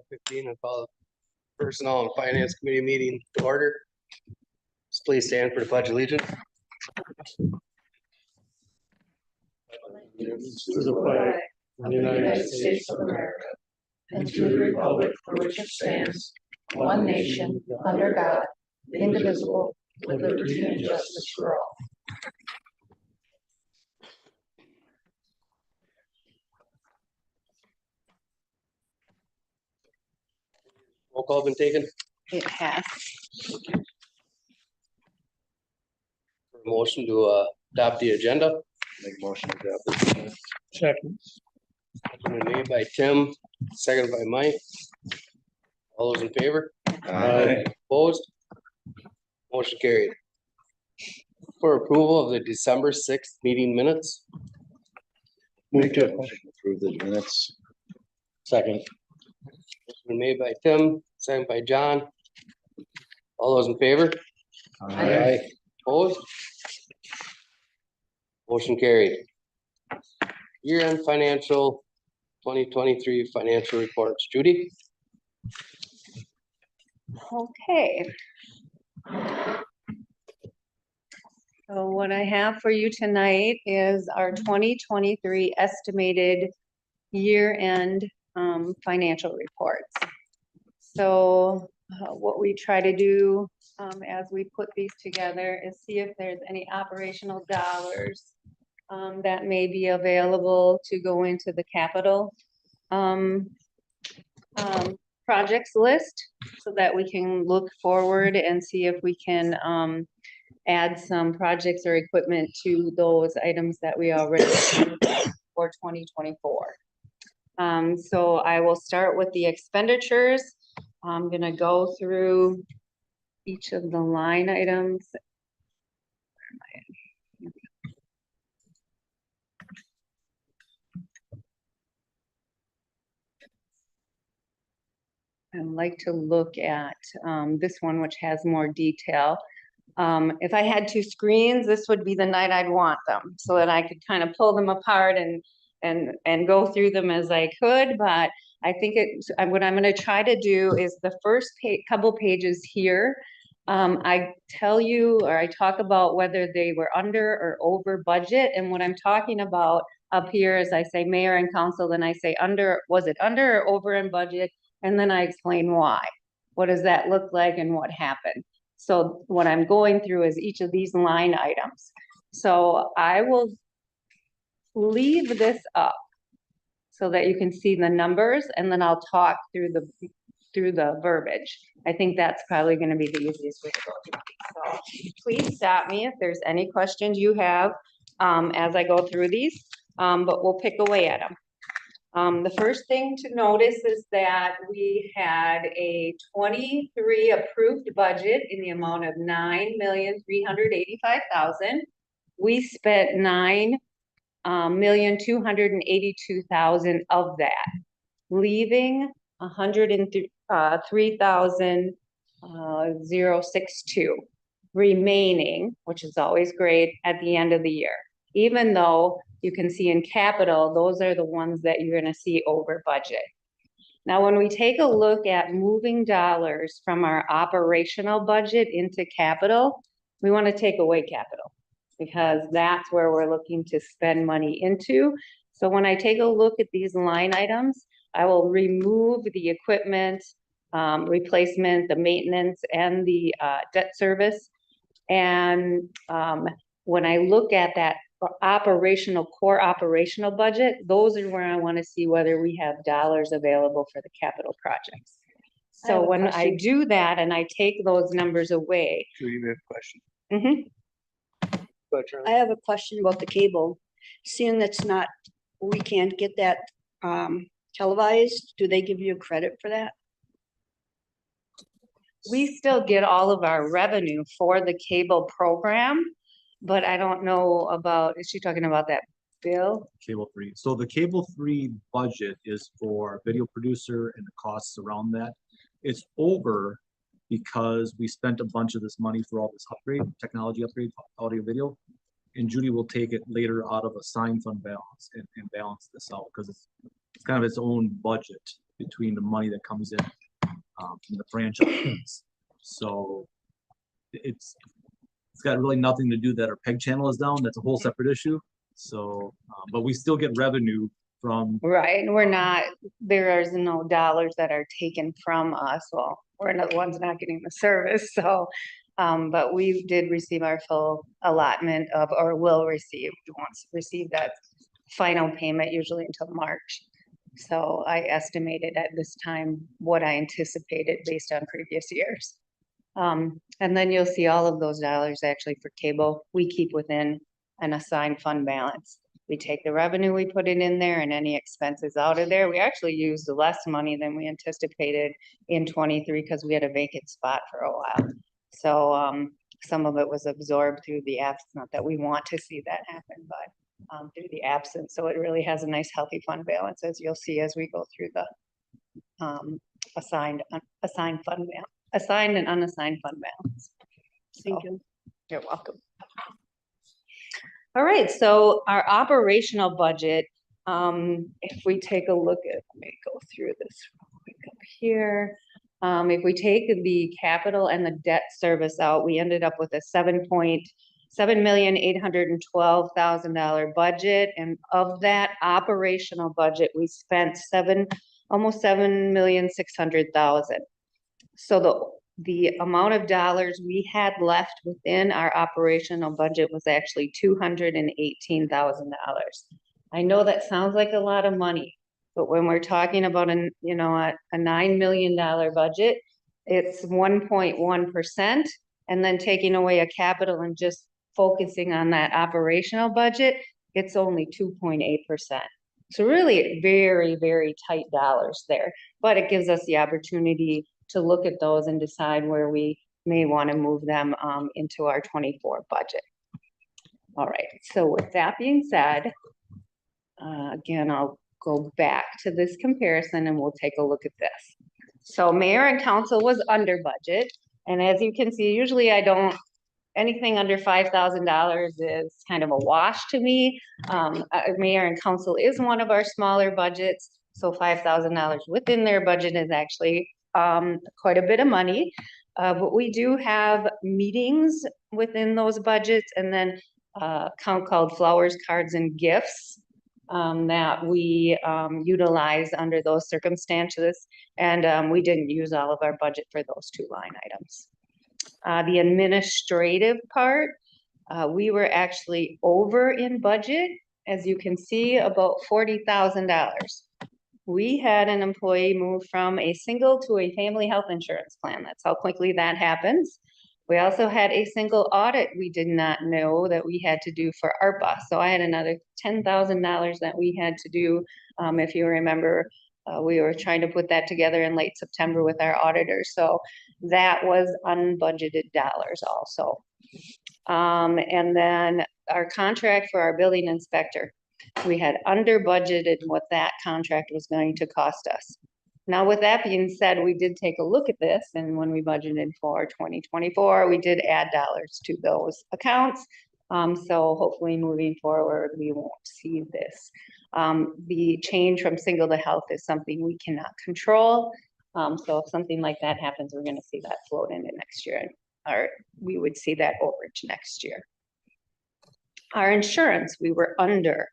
15, I call the Personnel and Finance Committee meeting to order. Please stand for the pledge of allegiance. To the flag of the United States of America and to the republic for which it stands, one nation, under God, indivisible, with liberty and justice for all. Roll call been taken. It has. Motion to adopt the agenda. Make motion to adopt. Second. Motion made by Tim, seconded by Mike. All those in favor? Aye. Opposed? Motion carried. For approval of the December 6th meeting minutes. Make a motion to approve the minutes. Second. Motion made by Tim, seconded by John. All those in favor? Aye. Opposed? Motion carried. Year-end financial 2023 financial reports. Judy? Okay. So what I have for you tonight is our 2023 estimated year-end financial reports. So what we try to do as we put these together is see if there's any operational dollars that may be available to go into the capital projects list so that we can look forward and see if we can add some projects or equipment to those items that we already have for 2024. So I will start with the expenditures. I'm gonna go through each of the line items. I'd like to look at this one, which has more detail. If I had two screens, this would be the night I'd want them, so that I could kind of pull them apart and go through them as I could. But I think what I'm going to try to do is the first couple pages here. I tell you, or I talk about whether they were under or over budget, and what I'm talking about up here is I say mayor and council, then I say was it under or over in budget? And then I explain why. What does that look like and what happened? So what I'm going through is each of these line items. So I will leave this up so that you can see the numbers, and then I'll talk through the verbiage. I think that's probably going to be the easiest way to go through these. So please stop me if there's any questions you have as I go through these, but we'll pick away at them. The first thing to notice is that we had a 23 approved budget in the amount of $9,385,000. We spent $9,282,000 of that, leaving $103,062 remaining, which is always great at the end of the year. Even though you can see in capital, those are the ones that you're going to see over budget. Now, when we take a look at moving dollars from our operational budget into capital, we want to take away capital because that's where we're looking to spend money into. So when I take a look at these line items, I will remove the equipment replacement, the maintenance, and the debt service. And when I look at that core operational budget, those are where I want to see whether we have dollars available for the capital projects. So when I do that and I take those numbers away. Judy, you have a question? Mm-hmm. I have a question about the cable. Seeing that's not, we can't get that televised, do they give you credit for that? We still get all of our revenue for the cable program, but I don't know about, is she talking about that bill? Cable 3. So the Cable 3 budget is for video producer and the costs around that. It's over because we spent a bunch of this money for all this technology upgrade, audio video. And Judy will take it later out of a sign fund balance and balance this out because it's kind of its own budget between the money that comes in from the franchise. So it's got really nothing to do that our peg channel is down. That's a whole separate issue. So, but we still get revenue from, Right, we're not, there is no dollars that are taken from us, well, we're not the ones not getting the service, so. But we did receive our full allotment of, or will receive, once receive that final payment usually until March. So I estimated at this time what I anticipated based on previous years. And then you'll see all of those dollars actually for cable, we keep within an assigned fund balance. We take the revenue, we put it in there, and any expenses out of there. We actually used less money than we anticipated in 23 because we had a vacant spot for a while. So some of it was absorbed through the absence, not that we want to see that happen, but through the absence. So it really has a nice healthy fund balance, as you'll see as we go through the assigned and unassigned fund balance. Thank So, you. You're welcome. All right, so our operational budget, if we take a look at, let me go through this real quick up here. If we take the capital and the debt service out, we ended up with a $7,812,000 budget. And of that operational budget, we spent almost $7,600,000. So the amount of dollars we had left within our operational budget was actually $218,000. I know that sounds like a lot of money, but when we're talking about a $9 million budget, it's 1.1%. And then taking away a capital and just focusing on that operational budget, it's only 2.8%. So really very, very tight dollars there, but it gives us the opportunity to look at those and decide where we may want to move them into our 24 budget. All right, so with that being said, again, I'll go back to this comparison and we'll take a look at this. So mayor and council was under budget. And as you can see, usually anything under $5,000 is kind of a wash to me. Mayor and council is one of our smaller budgets. So $5,000 within their budget is actually quite a bit of money. But we do have meetings within those budgets and then account called flowers, cards, and gifts that we utilize under those circumstances. And we didn't use all of our budget for those two line items. The administrative part, we were actually over in budget, as you can see, about $40,000. We had an employee move from a single to a family health insurance plan. That's how quickly that happens. We also had a single audit we did not know that we had to do for ARPA. So I had another $10,000 that we had to do. If you remember, we were trying to put that together in late September with our auditors. So that was unbudgeted dollars also. And then our contract for our building inspector, we had under budgeted what that contract was going to cost us. Now, with that being said, we did take a look at this, and when we budgeted for 2024, we did add dollars to those accounts. So hopefully moving forward, we won't see this. The change from single to health is something we cannot control. So if something like that happens, we're going to see that float into next year, or we would see that overage next year. Our insurance, we were under.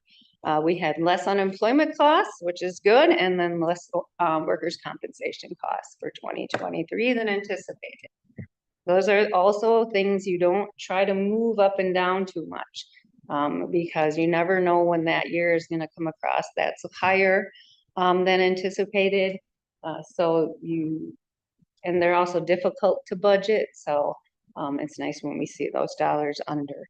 We had less unemployment costs, which is good, and then less workers' compensation costs for 2023 than anticipated. Those are also things you don't try to move up and down too much because you never know when that year is going to come across that's higher than anticipated. And they're also difficult to budget. So it's nice when we see those dollars under.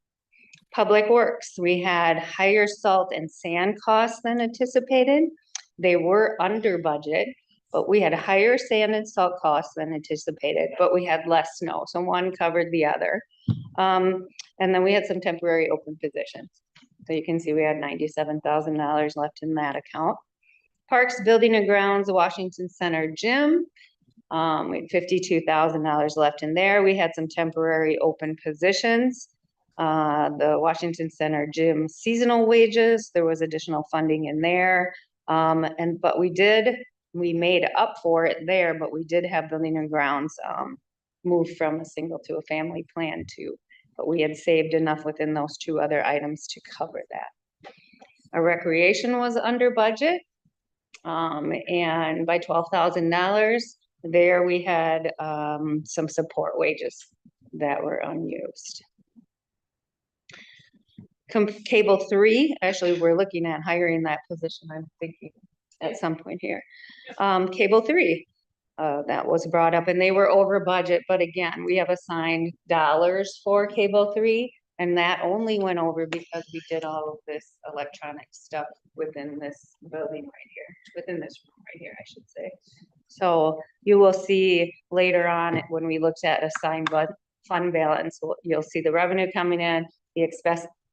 Public Works, we had higher salt and sand costs than anticipated. They were under budget, but we had higher sand and salt costs than anticipated, but we had less snow. So one covered the other. And then we had some temporary open positions. So you can see we had $97,000 left in that account. Parks, Building and Grounds, Washington Center Gym. We had $52,000 left in there. We had some temporary open positions. The Washington Center Gym seasonal wages, there was additional funding in there. But we did we made up for it there, but we did have building and grounds, move from a single to a family plan too. But we had saved enough within those two other items to cover that. Our recreation was under budget. And by $12,000, there we had, some support wages that were unused. Cable 3, actually, we're looking at hiring that position, I'm thinking, at some point here. Cable 3, that was brought up, and they were over budget, but again, we have assigned dollars for Cable 3, and that only went over because we did all of this electronic stuff within this building right here, within this room right here, I should say. So you will see later on, when we looked at assigned fund balance, you'll see the revenue coming in, the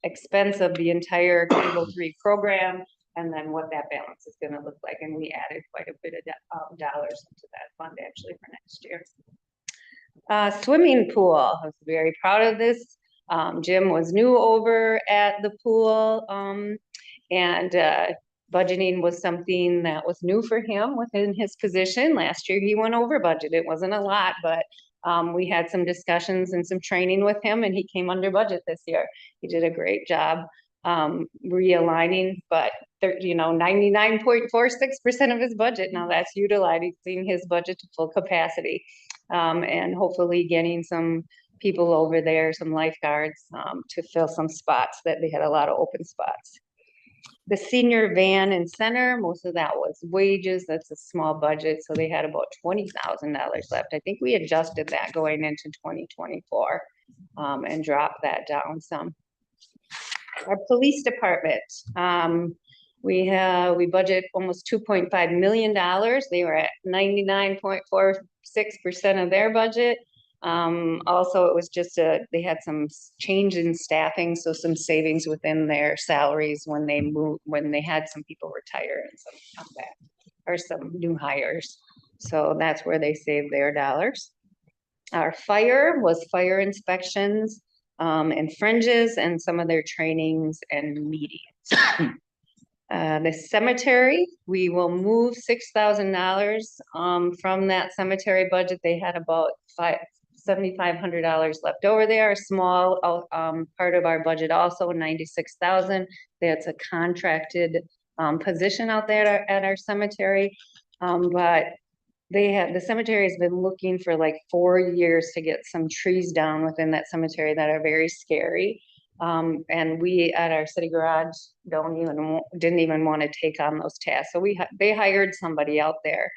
expense of the entire Cable 3 program, and then what that balance is gonna look like. And we added quite a bit of dollars into that fund actually for next year. Swimming pool, I was very proud of this. Jim was new over at the pool, and budgeting was something that was new for him within his position. Last year, he went over budget. It wasn't a lot, but we had some discussions and some training with him, and he came under budget this year. He did a great job realigning, but 99.46% of his budget. Now that's utilizing his budget to full capacity, and hopefully getting some people over there, some lifeguards, to fill some spots that they had a lot of open spots. The senior van and center, most of that was wages. That's a small budget, so they had about $20,000 left. I think we adjusted that going into 2024, and dropped that down some. Our police department, we budget almost $2.5 million. They were at 99.46% of their budget. Also, it was just they had some change in staffing, so some savings within their salaries when they had some people retire and some come back, or some new hires. So that's where they saved their dollars. Our fire was fire inspections, and fringes, and some of their trainings and meetings. The cemetery, we will move $6,000 from that cemetery budget. They had about $7,500 left over there. A small part of our budget also, $96,000. That's a contracted position out there at our cemetery, but the cemetery has been looking for like 4 years to get some trees down within that cemetery that are very scary. And we at our city garage didn't even want to take on those tasks. So they hired somebody out there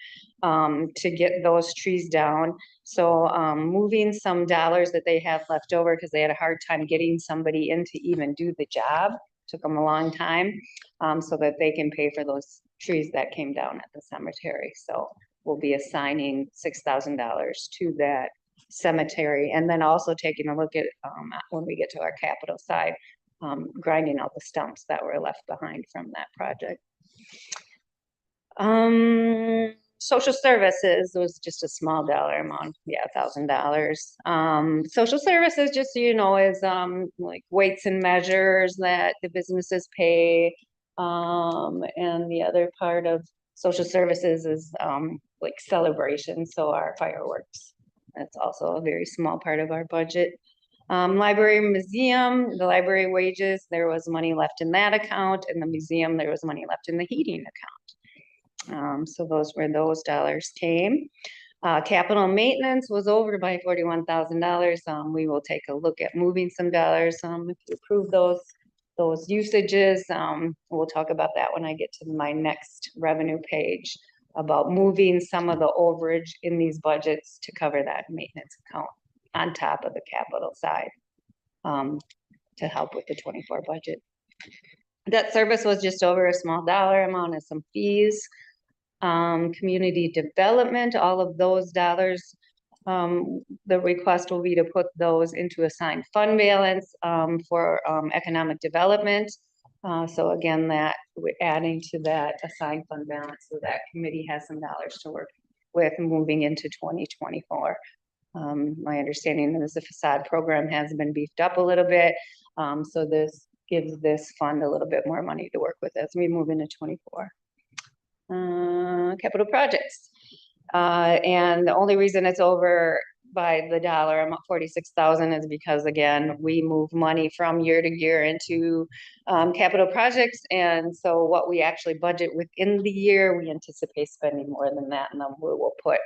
to get those trees down. So moving some dollars that they have left over, because they had a hard time getting somebody in to even do the job, took them a long time, so that they can pay for those trees that came down at the cemetery. So we'll be assigning $6,000 to that cemetery, and then also taking a look at, when we get to our capital side, grinding out the stumps that were left behind from that project. Social services was just a small dollar amount, yeah, $1,000. Social services, just so you know, is like weights and measures that the businesses pay, and the other part of social services is like celebrations, so our fireworks. That's also a very small part of our budget. Library and museum, the library wages, there was money left in that account. In the museum, there was money left in the heating account. So those were those dollars came. Capital maintenance was over by $41,000. We will take a look at moving some dollars. If you approve those usages, we'll talk about that when I get to my next revenue page, about moving some of the overage in these budgets to cover that maintenance account on top of the capital side, to help with the 24 budget. Debt service was just over a small dollar amount of some fees. Community development, all of those dollars, the request will be to put those into assigned fund balance for economic development. So again, that we're adding to that assigned fund balance, so that committee has some dollars to work with moving into 2024. My understanding is the facade program has been beefed up a little bit, so this gives this fund a little bit more money to work with as we move into 24. capital projects. And the only reason it's over by the dollar, I'm at 46,000, is because again, we move money from year to year into capital projects. And so what we actually budget within the year, we anticipate spending more than that, and then we will put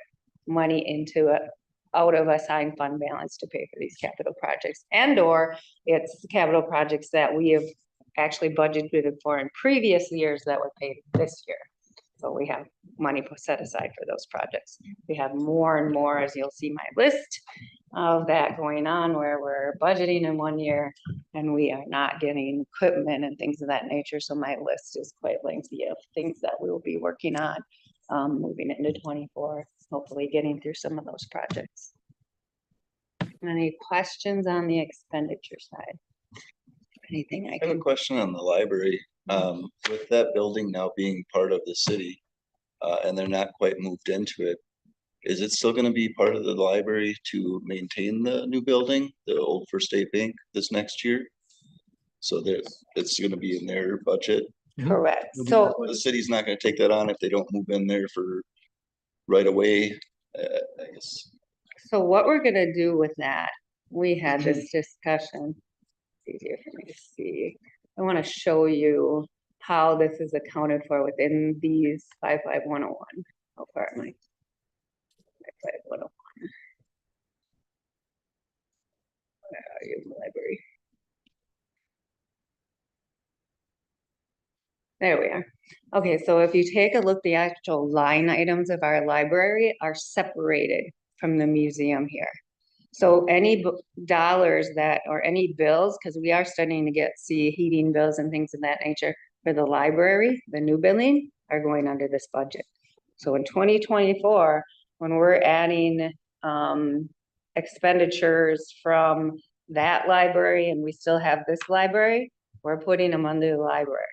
money into it out of assigned fund balance to pay for these capital projects. And or it's capital projects that we have actually budgeted for in previous years that were paid this year. So we have money set aside for those projects. We have more and more, as you'll see my list of that going on, where we're budgeting in one year and we are not getting equipment and things of that nature. So my list is quite lengthy of things that we will be working on moving into 24, hopefully getting through some of those projects. Any questions on the expenditure side? Anything I I have a can, question on the library. With that building now being part of the city, and they're not quite moved into it, is it still gonna be part of the library to maintain the new building, the old First State Bank, this next year? So that it's gonna be in their budget. correct. It'll be So The city's not gonna take that on if they don't move in there for right away, I guess. So what we're gonna do with that, we had this discussion. It's easier for me to see. I wanna show you how this is accounted for within these 55101. How far am I? 55101. Where are you in the library? There we are. Okay, so if you take a look, the actual line items of our library are separated from the museum here. So any dollars that, or any bills, because we are starting to see heating bills and things of that nature for the library, the new billing, are going under this budget. So in 2024, when we're adding expenditures from that library and we still have this library, we're putting them under the library.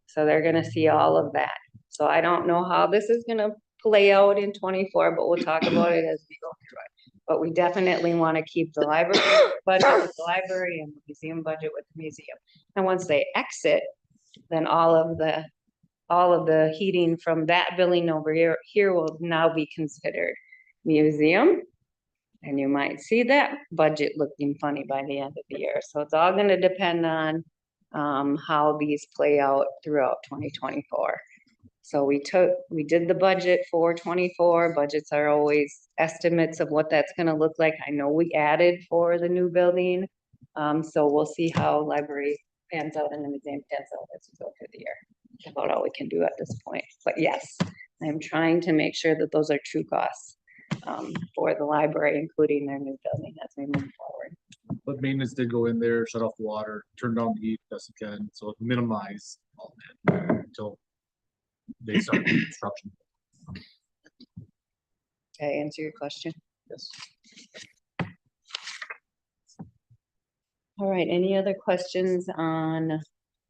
So they're gonna see all of that. So I don't know how this is gonna play out in 24, but we'll talk about it as we go through it. But we definitely want to keep the library budget with the library and the museum budget with the museum. And once they exit, then all of the heating from that billing over here will now be considered museum. And you might see that budget looking funny by the end of the year. So it's all gonna depend on how these play out throughout 2024. So we did the budget for 24. Budgets are always estimates of what that's gonna look like. I know we added for the new building. So we'll see how library pans out and the museum pans out as we go through the year. About all we can do at this point. But yes, I'm trying to make sure that those are true costs for the library, including their new building as we move forward. But maintenance did go in there, shut off the water, turn down the heat best you can, so minimize all that until they start construction. Did I answer your question? Yes. All right, any other questions on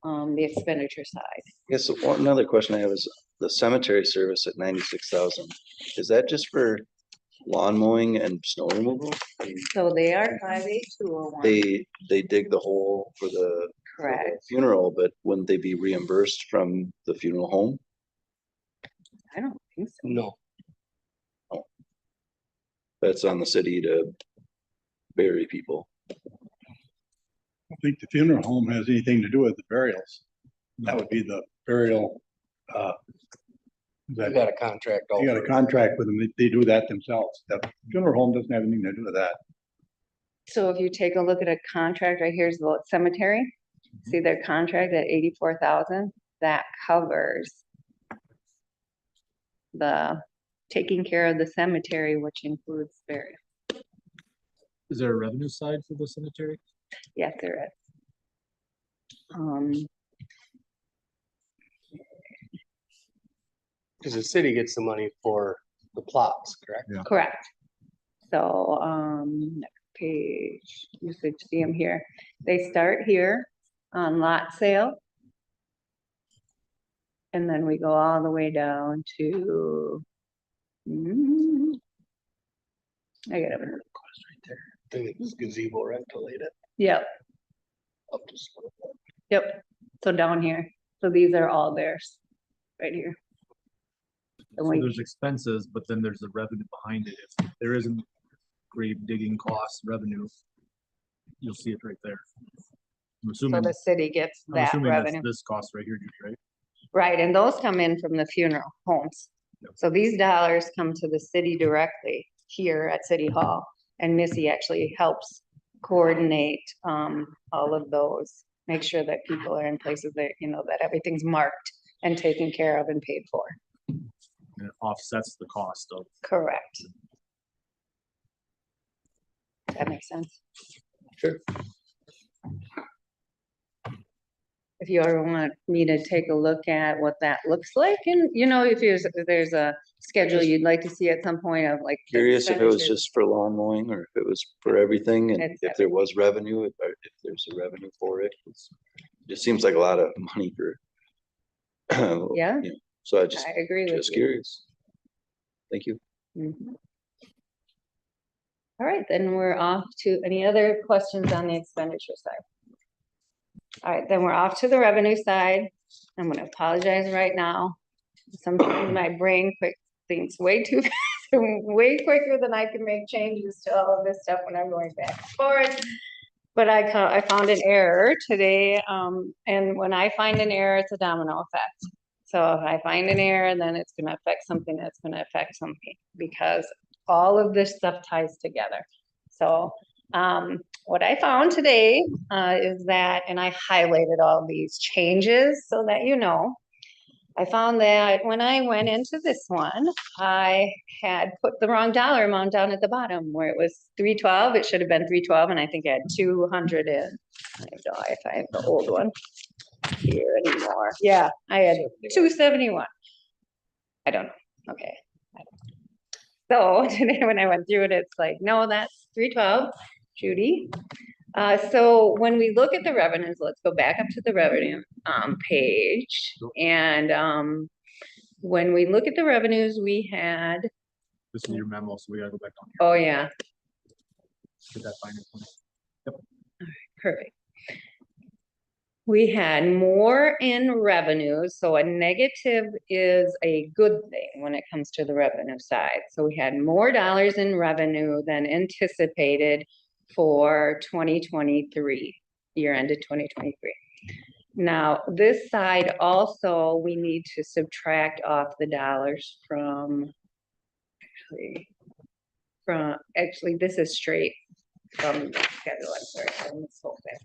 the expenditure side? Yes, so one other question I have is the cemetery service at 96,000. Is that just for lawn mowing and snow removal? So they are 58201. They dig the hole for the Correct. funeral, but wouldn't they be reimbursed from the funeral home? I don't think so. No, That's on the city to bury people. I don't think the funeral home has anything to do with the burials. That would be the burial, we that, got a contract. you got a contract with them, they do that themselves. The funeral home doesn't have anything to do with that. So if you take a look at a contract, right here's the cemetery. See their contract at 84,000, that covers the taking care of the cemetery, which includes burial. Is there a revenue side for the cemetery? Yes, there is. Cause the city gets the money for the plots, correct? Correct. So, next page, usage, see them here. They start here on lot sale. And then we go all the way down to. I got it. I think it's gazebo rental, ain't it? Yep, Up to sort of- yep. So down here. So these are all theirs, right here. And So we, there's expenses, but then there's the revenue behind it. If there isn't grave digging costs, revenue, you'll see it right there. I'm so assuming, the city gets I'm that assuming that's revenue. this cost right here, Judy, right? Right, and those come in from the funeral homes. Yep. So these dollars come to the city directly here at City Hall. And Missy actually helps coordinate all of those, make sure that people are in places that, you know, that everything's marked and taken care of and paid for. And it offsets the cost of, Correct. That makes sense. Sure. If you ever want me to take a look at what that looks like, and you know, if there's a schedule you'd like to see at some point of like. the Curious if it was expenditures. just for lawn mowing or if it was for everything and It's if there was revenue, or if there's a revenue for it. Just seems like a lot of money for. Yeah, you know, So I just, I agree with just you. curious. Thank you. Mhm. All right, then we're off to, any other questions on the expenditure side? All right, then we're off to the revenue side. I'm gonna apologize right now. Sometimes my brain thinks way too fast, way quicker than I can make changes to all of this stuff when I'm going back and forth. But I found an error today, and when I find an error, it's a domino effect. So if I find an error, then it's gonna affect something that's gonna affect something, because all of this stuff ties together. So, what I found today, is that, and I highlighted all these changes so that you know. I found that when I went into this one, I had put the wrong dollar amount down at the bottom where it was 312. It should have been 312, and I think I had 200 and I don't know if I have the old one here anymore. Yeah, I had 271. I don't know. Okay. So today when I went through it, it's like, no, that's 312, Judy. So when we look at the revenues, let's go back up to the revenue page. And when we look at the revenues, we had, this is your memo, so we gotta go back down oh yeah, here. Get that final point. perfect. We had more in revenues, so a negative is a good thing when it comes to the revenue side. So we had more dollars in revenue than anticipated for 2023, year ended 2023. Now, this side also, we need to subtract off the dollars actually, this is straight from the schedule, I'm sorry, I misspoke there.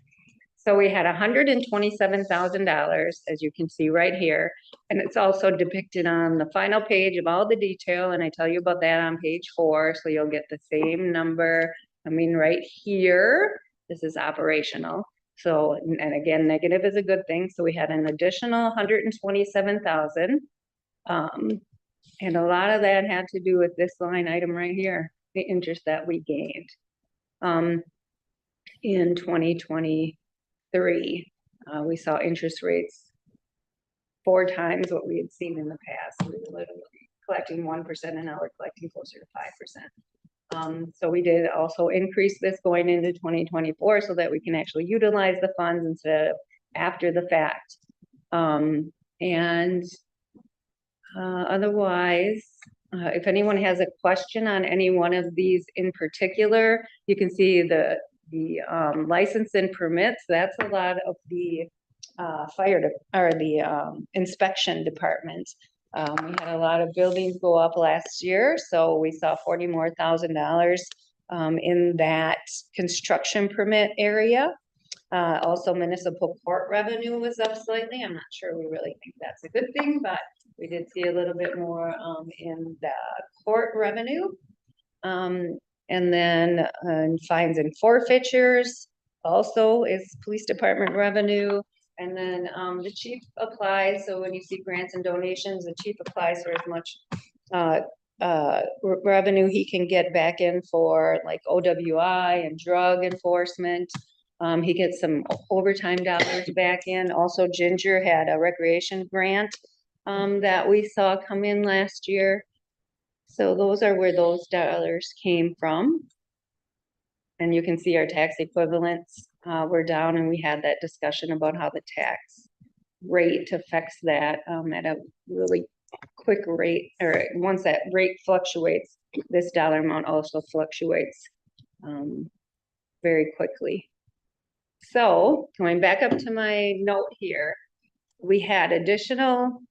So we had $127,000, as you can see right here, and it's also depicted on the final page of all the detail, and I tell you about that on page 4, so you'll get the same number. I mean, right here, this is operational. So, and again, negative is a good thing, so we had an additional 127,000. And a lot of that had to do with this line item right here, the interest that we gained. In 2023, we saw interest rates 4 times what we had seen in the past. We were literally collecting 1%, and now we're collecting closer to 5%. So we did also increase this going into 2024 so that we can actually utilize the funds instead of after the fact. Otherwise, if anyone has a question on any one of these in particular, you can see the license and permits. That's a lot of the inspection department. We had a lot of buildings go up last year, so we saw $40,000 more in that construction permit area. Also municipal court revenue was up slightly. I'm not sure we really think that's a good thing, but we did see a little bit more in the court revenue. And then fines and forfeitures also is police department revenue. And then the chief applies, so when you see grants and donations, the chief applies for as much revenue he can get back in for like OWI and drug enforcement. He gets some overtime dollars back in. Also, Ginger had a recreation grant that we saw come in last year. So those are where those dollars came from. And you can see our tax equivalents were down, and we had that discussion about how the tax rate affects that at a really quick rate, or once that rate fluctuates, this dollar amount also fluctuates very quickly. So going back up to my note here, we had additional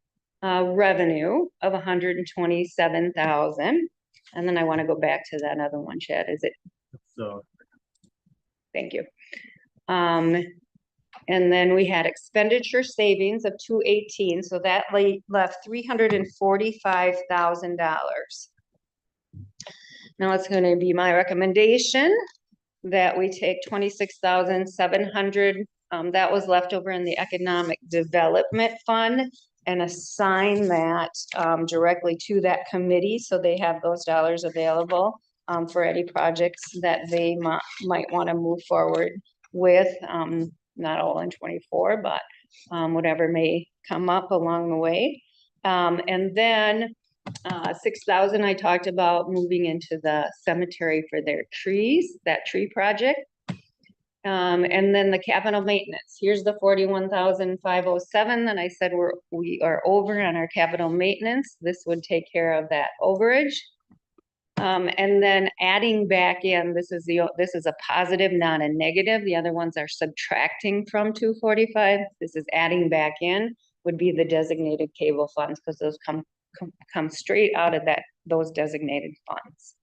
revenue of 127,000. And then I want to go back to that other one, Chad. Is it? So Thank you. And then we had expenditure savings of 218, so that left $345,000. Now it's going to be my recommendation that we take 26,700, that was left over in the Economic Development Fund, and assign that directly to that committee, so they have those dollars available for any projects that they might want to move forward with, not all in 24, but whatever may come up along the way. And then 6,000 I talked about moving into the cemetery for their trees, that tree project. And then the capital maintenance, here's the 41,507 that I said we are over on our capital maintenance. This would take care of that overage. And then adding back in, this is a positive, not a negative. The other ones are subtracting from 245. This is adding back in, would be the designated cable funds, because those come straight out of those designated funds.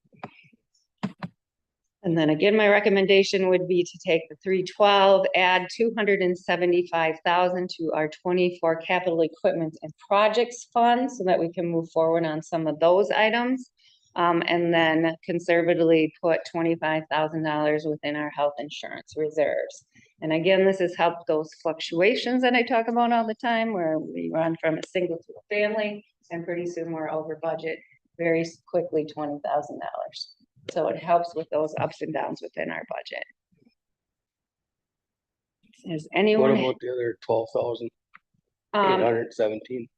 And then again, my recommendation would be to take the 312, add 275,000 to our 24 capital equipment and projects fund, so that we can move forward on some of those items. And then conservatively put $25,000 within our health insurance reserves. And again, this has helped those fluctuations that I talk about all the time, where we run from a single to a family, and pretty soon we're over budget very quickly, $20,000. So it helps with those ups and downs within our budget. Is What anyone? about the other 12,817?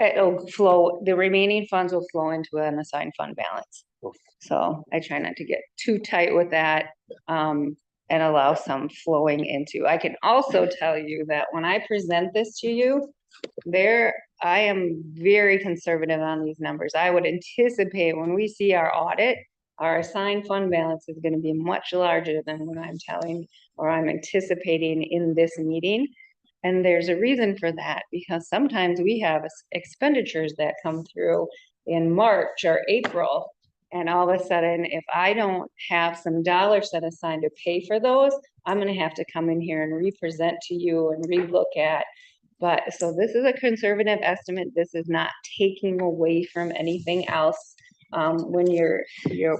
It'll flow, the remaining funds will flow into an assigned fund balance. Okay. So I try not to get too tight with that, and allow some flowing into. I can also tell you that when I present this to you, I am very conservative on these numbers. I would anticipate when we see our audit, our assigned fund balance is going to be much larger than what I'm telling, or I'm anticipating in this meeting. And there's a reason for that, because sometimes we have expenditures that come through in March or April. And all of a sudden, if I don't have some dollars set aside to pay for those, I'm gonna have to come in here and represent to you and relook at. But so this is a conservative estimate. This is not taking away from anything else. When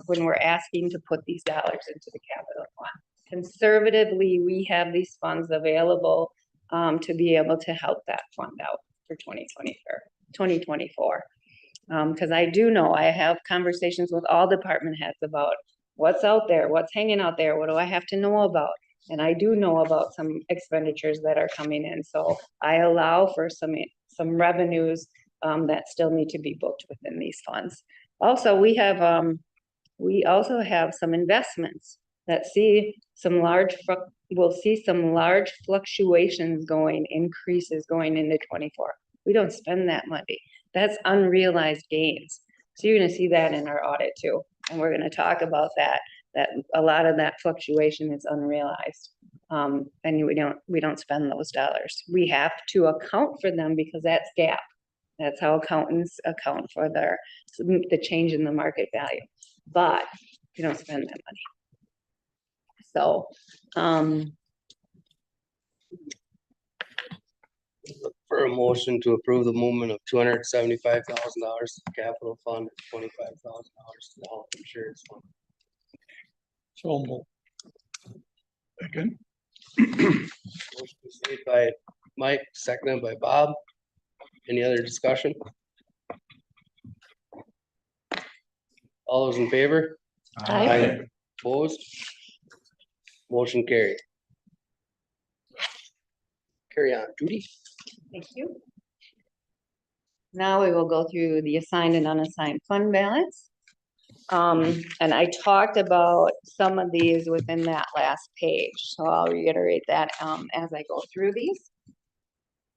when we're asking to put these dollars into the capital fund. Conservatively, we have these funds available to be able to help that fund out for 2024. Because I do know, I have conversations with all department heads about what's out there, what's hanging out there, what do I have to know about? And I do know about some expenditures that are coming in, so I allow for some revenues that still need to be booked within these funds. Also, we also have some investments that we'll see some large fluctuations increases going into 24. We don't spend that money. That's unrealized gains. So you're gonna see that in our audit too. And we're gonna talk about that a lot of that fluctuation is unrealized. And we don't spend those dollars. We have to account for them because that's GAAP. That's how accountants account for the change in the market value. But you don't spend that money. So, For a motion to approve the movement of $275,000 to the capital fund, $25,000 to the health insurance fund. So moved. Second. Motion was made by Mike, seconded by Bob. Any other discussion? All those in favor? Aye. Opposed? Motion carried. Carry on, Judy. thank you. Now we will go through the assigned and unassigned fund balance. And I talked about some of these within that last page, so I'll reiterate that as I go through these.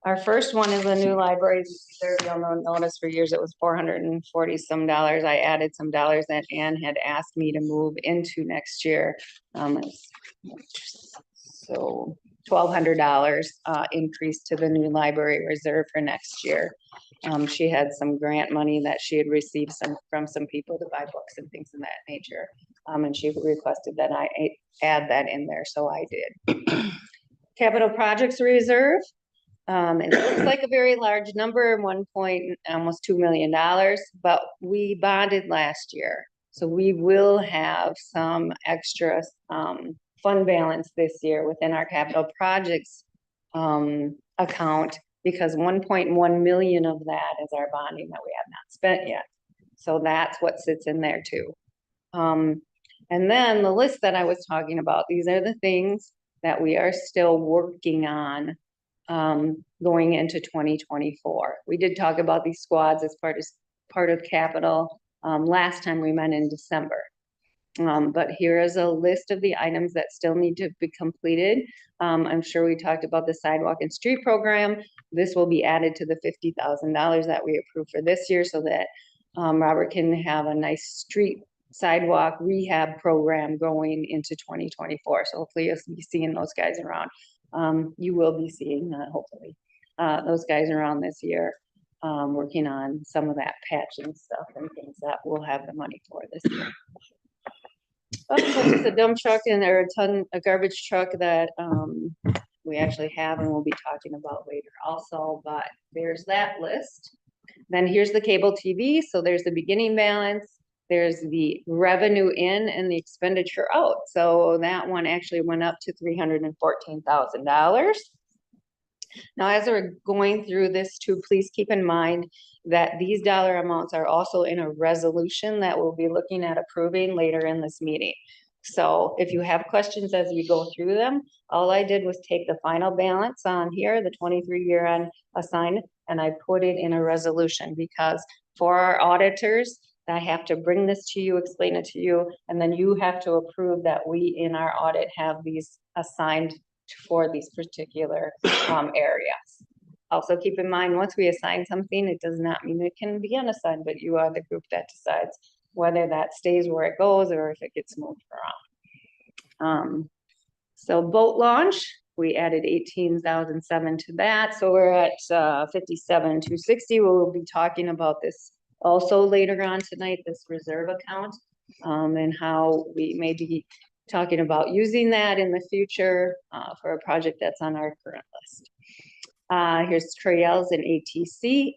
Our first one is a new library reserve. You'll notice for years it was $440 some. I added some dollars that Ann had asked me to move into next year. So $1,200 increase to the new library reserve for next year. She had some grant money that she had received from some people to buy books and things of that nature. And she requested that I add that in there, so I did. Capital projects reserve. It looks like a very large number, almost $2 million, but we bonded last year. So we will have some extra fund balance this year within our capital projects account, because 1.1 million of that is our bonding that we have not spent yet. So that's what sits in there too. And then the list that I was talking about, these are the things that we are still working on going into 2024. We did talk about these squads as part of capital last time we met in December. But here is a list of the items that still need to be completed. I'm sure we talked about the sidewalk and street program. This will be added to the $50,000 that we approved for this year, so that Robert can have a nice street sidewalk rehab program going into 2024. So hopefully you'll be seeing those guys around. You will be seeing, hopefully, those guys around this year, working on some of that patching stuff and things that we'll have the money for this year. Just a dump truck and a garbage truck that we actually have and we'll be talking about later also, but there's that list. Then here's the cable TV. So there's the beginning balance. There's the revenue in and the expenditure out. So that one actually went up to $314,000. Now, as we're going through this too, please keep in mind that these dollar amounts are also in a resolution that we'll be looking at approving later in this meeting. So if you have questions as we go through them, all I did was take the final balance on here, the 23 year on assigned, and I put it in a resolution, because for our auditors, I have to bring this to you, explain it to you, and then you have to approve that we in our audit have these assigned for these particular areas. Also keep in mind, once we assign something, it does not mean it can be unassigned, but you are the group that decides whether that stays where it goes or if it gets moved around. So boat launch, we added 18,007 to that. So we're at 57,260. We'll be talking about this also later on tonight, this reserve account, and how we may be talking about using that in the future for a project that's on our current list. Here's trails and ATC.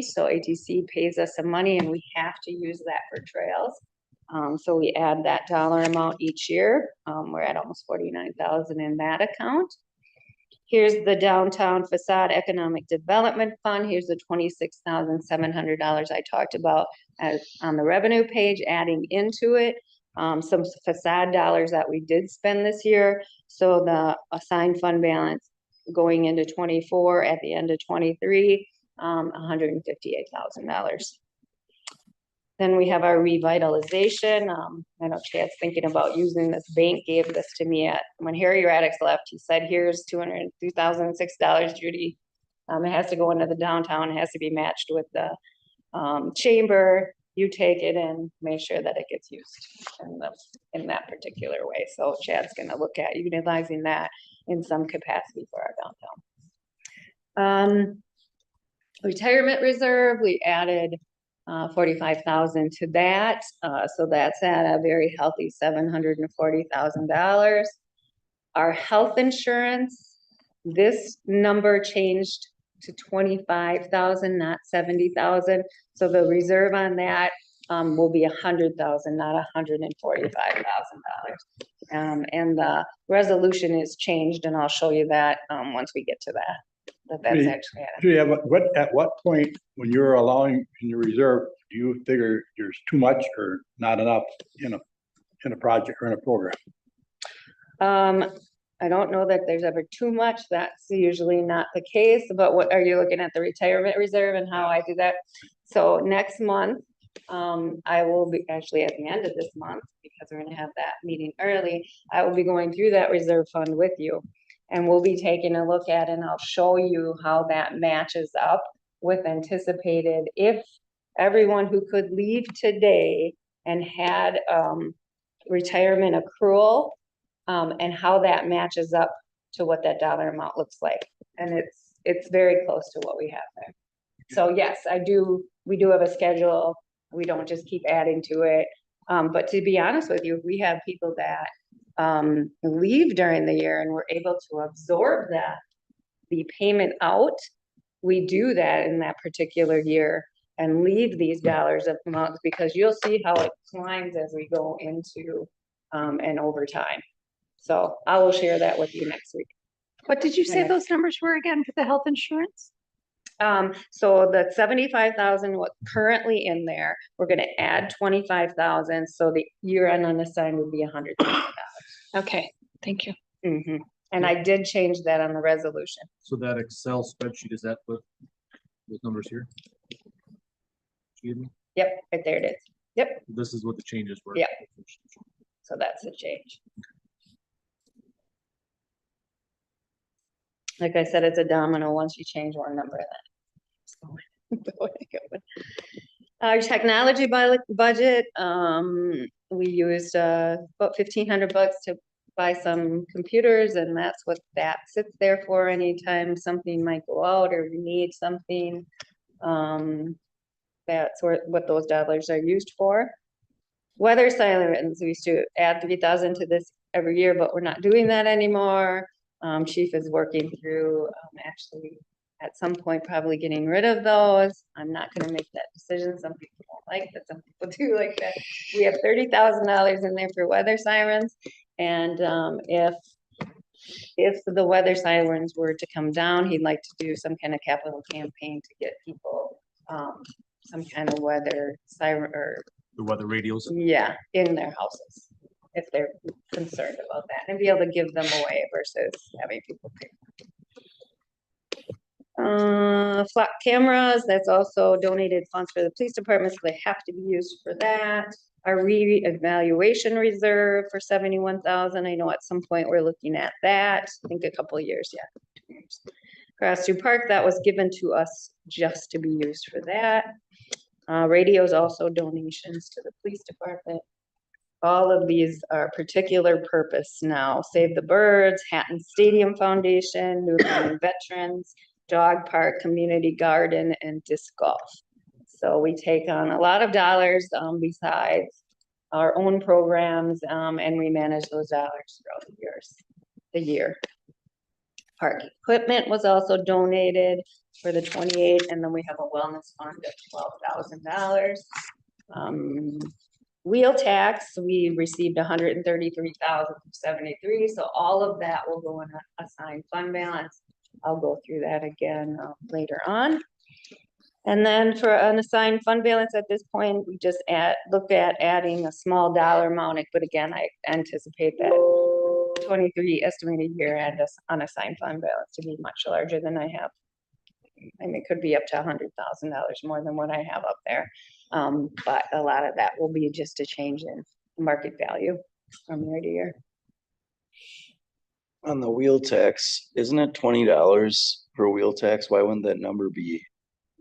So ATC pays us some money and we have to use that for trails. So we add that dollar amount each year. We're at almost 49,000 in that account. Here's the downtown facade economic development fund. Here's the $26,700 I talked about on the revenue page, adding into it some facade dollars that we did spend this year. So the assigned fund balance going into 24 at the end of 23, $158,000. Then we have our revitalization. I know Chad's thinking about using this. Bank gave this to me when Harry Radix left. He said, here's $202,006, Judy. It has to go into the downtown. It has to be matched with the chamber. You take it and make sure that it gets used in that particular way. So Chad's gonna look at utilizing that in some capacity for our downtown. Retirement reserve, we added 45,000 to that. So that's at a very healthy $740,000. Our health insurance, this number changed to 25,000, not 70,000. So the reserve on that will be 100,000, not $145,000. And the resolution is changed, and I'll show you that once we get to that. That's actually Do you have at what point when you're allowing in your reserve, do you figure there's too much or not enough in a project or in a program? I don't know that there's ever too much. That's usually not the case. But what are you looking at, the retirement reserve and how I do that? So next month, I will be actually at the end of this month, because we're going to have that meeting early. I will be going through that reserve fund with you. And we'll be taking a look at, and I'll show you how that matches up with anticipated, if everyone who could leave today and had, retirement accrual, and how that matches up to what that dollar amount looks like. And it's very close to what we have there. So yes, we do have a schedule. We don't just keep adding to it. But to be honest with you, we have people that leave during the year and we're able to absorb the payment out. We do that in that particular year and leave these dollars of amounts, because you'll see how it climbs as we go into and over time. So I will share that with you next week. What did you say those numbers were again for the health insurance? So the 75,000, what's currently in there, we're gonna add 25,000, so the year-end unassigned would be $100,000. Okay, thank you. And I did change that on the resolution. So that Excel spreadsheet, is that what those numbers here? She gave me? Yep, right there it is. Yep, This is what the changes were. Yeah. so that's the change. Like I said, it's a domino. Once you change one number, then. Our technology budget, we used about $1,500 to buy some computers, and that's what that sits there for. Anytime something might go out or we need something, that's what those dollars are used for. Weather sirens, we used to add 3,000 to this every year, but we're not doing that anymore. Chief is working through, actually, at some point, probably getting rid of those. I'm not gonna make that decision. Some people don't like that, some people do like that. We have $30,000 in there for weather sirens. And, if the weather sirens were to come down, he'd like to do some kind of capital campaign to get people, some kind of weather siren, or The weather radios. yeah, in their houses, if they're concerned about that, and be able to give them away versus having people pay. Flat cameras, that's also donated funds for the police department, so they have to be used for that. Our re-evaluation reserve for 71,000, I know at some point we're looking at that, I think a couple of years, yeah. Grassview Park, that was given to us just to be used for that. Radios also donations to the police department. All of these are particular purpose now. Save the Birds, Hatton Stadium Foundation, New England Veterans, Dog Park, Community Garden, and Disc Golf. So we take on a lot of dollars besides our own programs, and we manage those dollars throughout the year. Park equipment was also donated for the 28, and then we have a wellness fund of $12,000. Wheel tax, we received 133,073, so all of that will go in a assigned fund balance. I'll go through that again later on. And then for unassigned fund balance at this point, we just look at adding a small dollar amount, but again, I anticipate that 23 estimated year end unassigned fund balance to be much larger than I have. I mean, it could be up to $100,000 more than what I have up there. But a lot of that will be just a change in market value from year to year. On the wheel tax, isn't it $20 per wheel tax? Why wouldn't that number be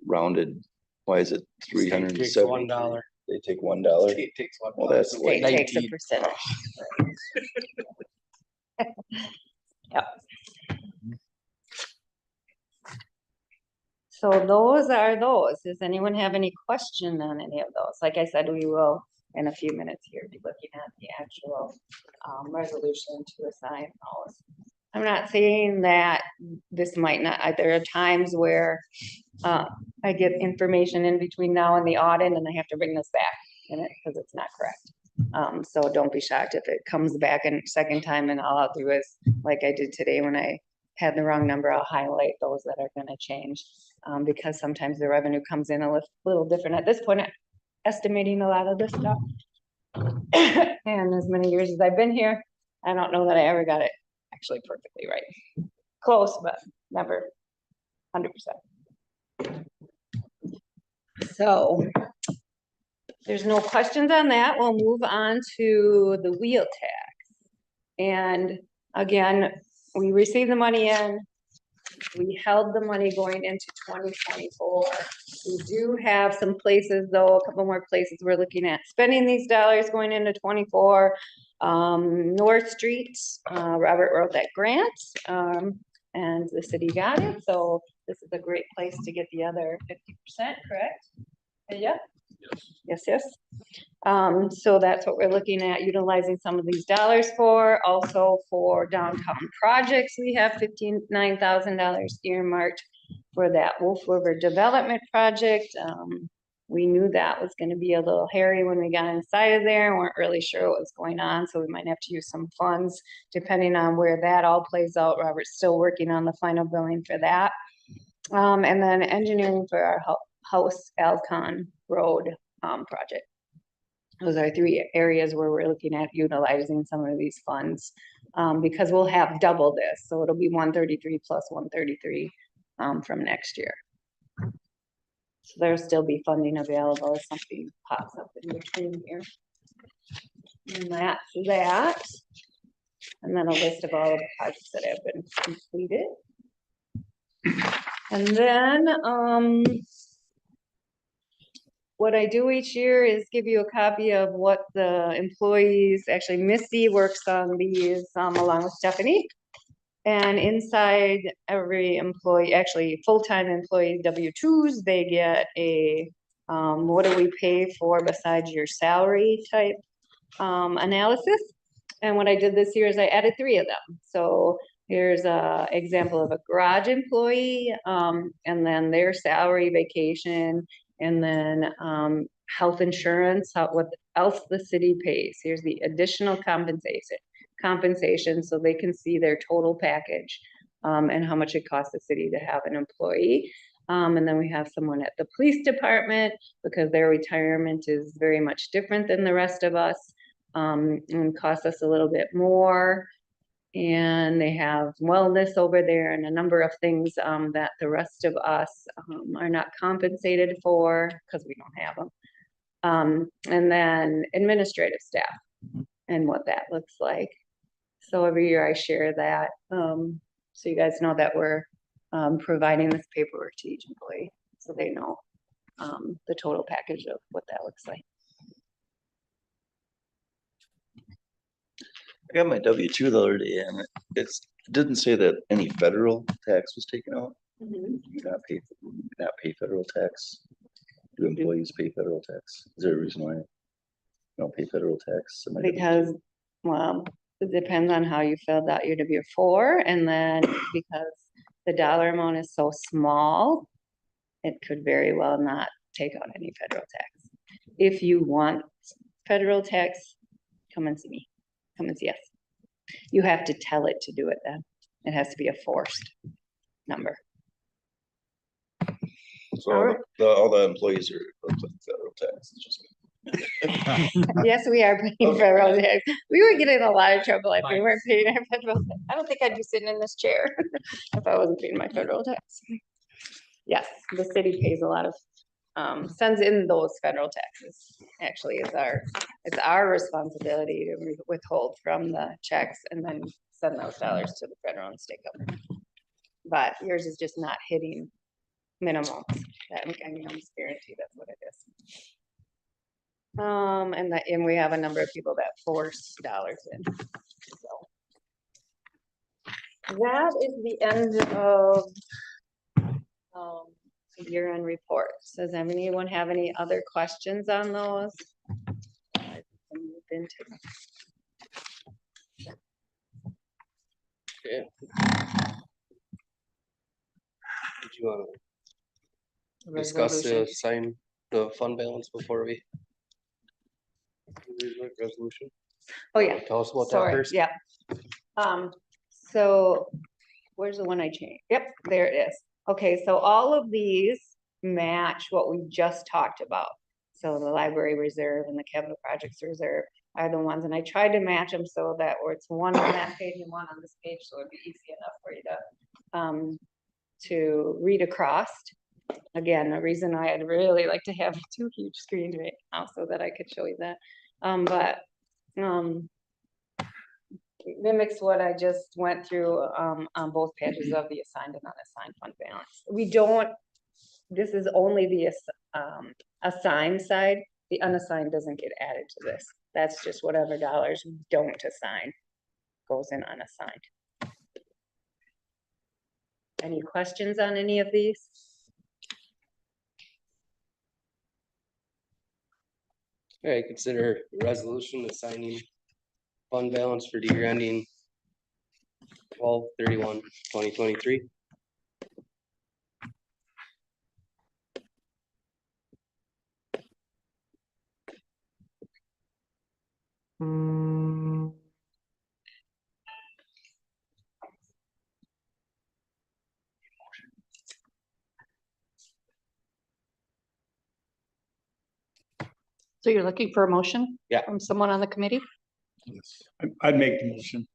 rounded? Why is it State takes $370? $1. They take $1. State takes $1. Well, that's State takes a 19. percentage. Yep. So those are those. Does anyone have any question on any of those? Like I said, we will in a few minutes here be looking at the actual resolution to assign those. I'm not saying that this might not, there are times where I get information in between now and the audit and I have to bring this back in it because it's not correct. So don't be shocked if it comes back a second time, and all I'll do is, like I did today when I had the wrong number, I'll highlight those that are gonna change. Because sometimes the revenue comes in a little different at this point, estimating a lot of this stuff. And as many years as I've been here, I don't know that I ever got it actually perfectly right. Close, but never 100%. So there's no questions on that. We'll move on to the wheel tax. And again, we received the money in. We held the money going into 2024. We do have some places though, a couple more places we're looking at spending these dollars going into 24. North Street, Robert wrote that grant, and the city got it, so this is a great place to get the other 50%, correct? Yeah. Yes. So that's what we're looking at, utilizing some of these dollars for. Also for downtown projects, we have $59,000 earmarked for that Wolf River Development Project. We knew that was gonna be a little hairy when we got inside of there, weren't really sure what was going on, so we might have to use some funds depending on where that all plays out. Robert's still working on the final billing for that. And then engineering for our House Alcon Road project. Those are three areas where we're looking at utilizing some of these funds, because we'll have double this, so it'll be 133 plus 133 from next year. So there'll still be funding available if something pops up in between here. And that's that. And then a list of all of the projects that have been completed. And then, what I do each year is give you a copy of what the employees, actually Missy works on these along with Stephanie. And inside every employee, actually full-time employee W-2s, they get a, what do we pay for besides your salary type analysis. And what I did this year is I added 3 of them. So here's a example of a garage employee, and then their salary, vacation, and then health insurance, what else the city pays. Here's the additional compensation, so they can see their total package and how much it costs the city to have an employee. And then we have someone at the police department because their retirement is very much different than the rest of us, and costs us a little bit more. And they have wellness over there and a number of things that the rest of us are not compensated for because we don't have them. And then administrative staff and what that looks like. So every year I share that, so you guys know that we're providing this paperwork to each employee, so they know the total package of what that looks like. I got my W-2 the other day and it didn't say that any federal tax was taken out. You not pay federal tax. Do employees pay federal tax? Is there a reason why you don't pay federal tax? on my W-2? Because, well, it depends on how you filled out your W-4, and then because the dollar amount is so small, it could very well not take out any federal tax. If you want federal tax, come and see me. Come and see us. You have to tell it to do it then. It has to be a forced number. So all the employees are paying federal tax. It's just Yes, we are paying federal tax. We would get in a lot of trouble if we weren't paying our federal tax. I don't think I'd be sitting in this chair if I wasn't paying my federal tax. Yes, the city pays a lot of, sends in those federal taxes. Actually, it's our responsibility to withhold from the checks and then send those dollars to the federal and state government. But yours is just not hitting minimums. That, I mean, I'm guaranteed that's what it is. And we have a number of people that force dollars in. So that is the end of year-end reports. Does anyone have any other questions on those? Yeah. Did you want to discuss the sign the fund balance before we? Resolution? Oh, yeah. Tell us about that Sorry, first. yeah. So where's the one I changed? Yep, there it is. Okay, so all of these match what we just talked about. So the library reserve and the capital projects reserve are the ones, and I tried to match them so that or it's one on that page and one on this page, so it'd be easy enough for you to read across. Again, the reason I'd really like to have 2 huge screens right now so that I could show you that. mimics what I just went through, on both pages of the assigned and unassigned fund balance. We don't, this is only the, assigned side. The unassigned doesn't get added to this. That's just whatever dollars we don't assign goes in unassigned. Any questions on any of these? Okay, consider resolution assigning fund balance for the year ending 12/31/2023. So you're looking for a motion? Yeah. From someone on the committee? I'd make the motion.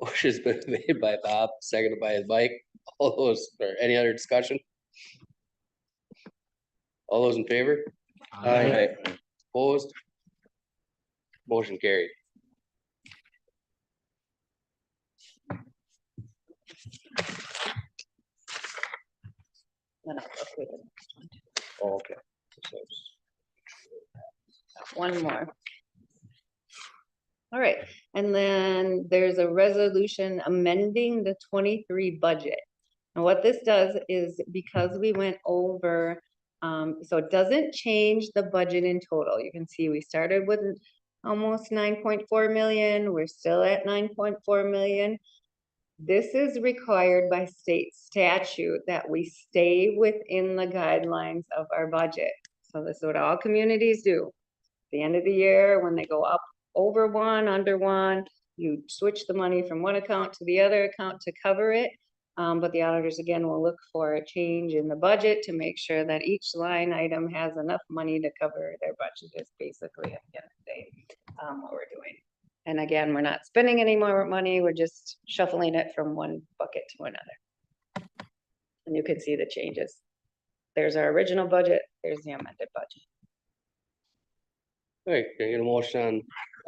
Motion's been made by Bob, seconded by Mike. All those, or any other discussion? All those in favor? Aye. Opposed? Motion carried. Then I'll go through the next one. Oh, okay. So, One more. All right, and then there's a resolution amending the 23 budget. And what this does is because we went over, so it doesn't change the budget in total. You can see we started with almost 9.4 million. We're still at 9.4 million. This is required by state statute that we stay within the guidelines of our budget. So this is what all communities do. At the end of the year, when they go up over one, under one, you switch the money from one account to the other account to cover it. But the auditors again will look for a change in the budget to make sure that each line item has enough money to cover their budget is basically at the end of the day, what we're doing. And again, we're not spending any more money, we're just shuffling it from one bucket to another. And you can see the changes. There's our original budget, there's the amended budget. all right, can I get a motion on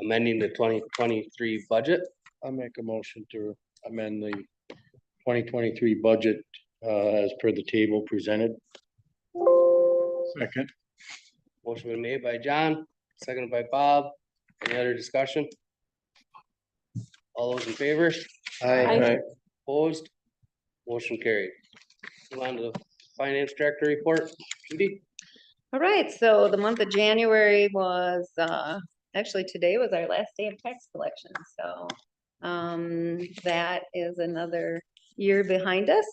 amending the 2023 budget? I make a motion to amend the 2023 budget as per the table presented. Second. Motion been made by John, seconded by Bob. Any other discussion? All those in favor? Aye. Opposed? Motion carried. Move on to the finance director report. Judy? All right, so the month of January was, actually today was our last day of tax collection, so that is another year behind us.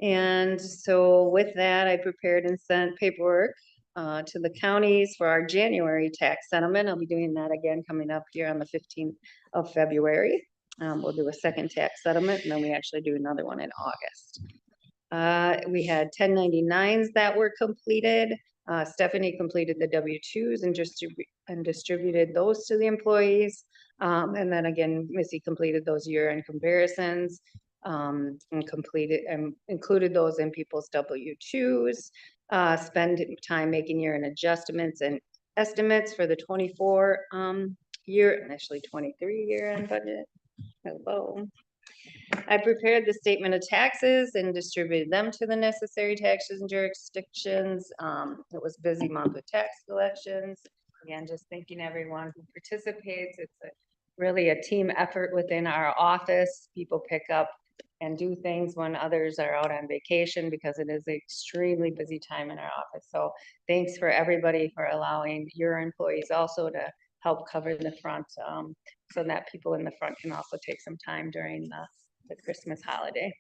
And so with that, I prepared and sent paperwork to the counties for our January tax settlement. I'll be doing that again coming up here on the 15th of February. We'll do a second tax settlement, and then we actually do another one in August. We had 1099s that were completed. Stephanie completed the W-2s and distributed those to the employees. And then again, Missy completed those year-end comparisons and completed and included those in people's W-2s. Spend time making year-end adjustments and estimates for the 24 year and actually 23 year-end budget. Hello. I prepared the statement of taxes and distributed them to the necessary taxes and jurisdictions. It was a busy month with tax collections. Again, just thanking everyone who participates. It's really a team effort within our office. People pick up and do things when others are out on vacation because it is an extremely busy time in our office. So thanks for everybody for allowing your employees also to help cover the front so that people in the front can also take some time during the Christmas holiday.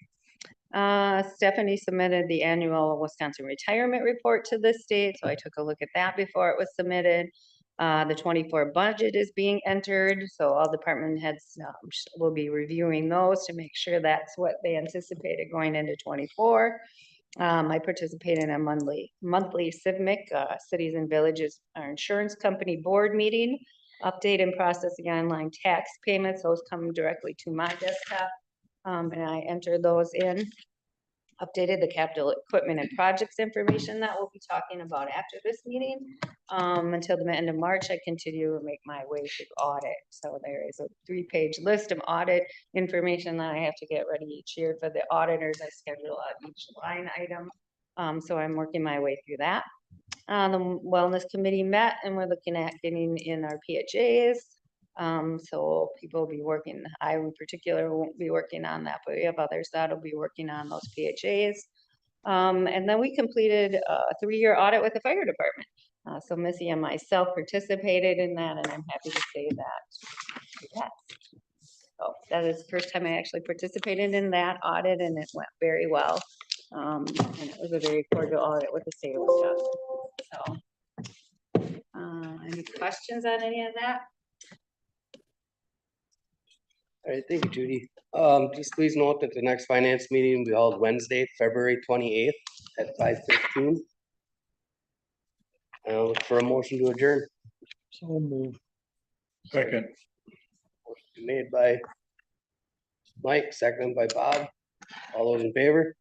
Stephanie submitted the annual Wisconsin retirement report to the state, so I took a look at that before it was submitted. The 24 budget is being entered, so all department heads will be reviewing those to make sure that's what they anticipated going into 24. I participate in a monthly CIVMIC, Cities and Villages, our insurance company board meeting, update and processing online tax payments. Those come directly to my desktop, and I enter those in. updated the capital equipment and projects information that we'll be talking about after this meeting. Until the end of March, I continue to make my way through audit. So there is a 3-page list of audit information that I have to get ready each year for the auditors. I schedule out each line item. So I'm working my way through that. The wellness committee met and we're looking at getting in our PHAs. So people will be working, I in particular won't be working on that, but we have others that'll be working on those PHAs. And then we completed a 3-year audit with the fire department. So Missy and myself participated in that, and I'm happy to say that. Yes. So that is the first time I actually participated in that audit, and it went very well. And it was a very cordial audit with the state of Wisconsin. So, any questions on any of that? All right, thank you, Judy. Just please note that the next finance meeting will be held Wednesday, February 28th at 5:15. I'll look for a motion to adjourn. So move. Second. Made by Mike, seconded by Bob. All those in favor?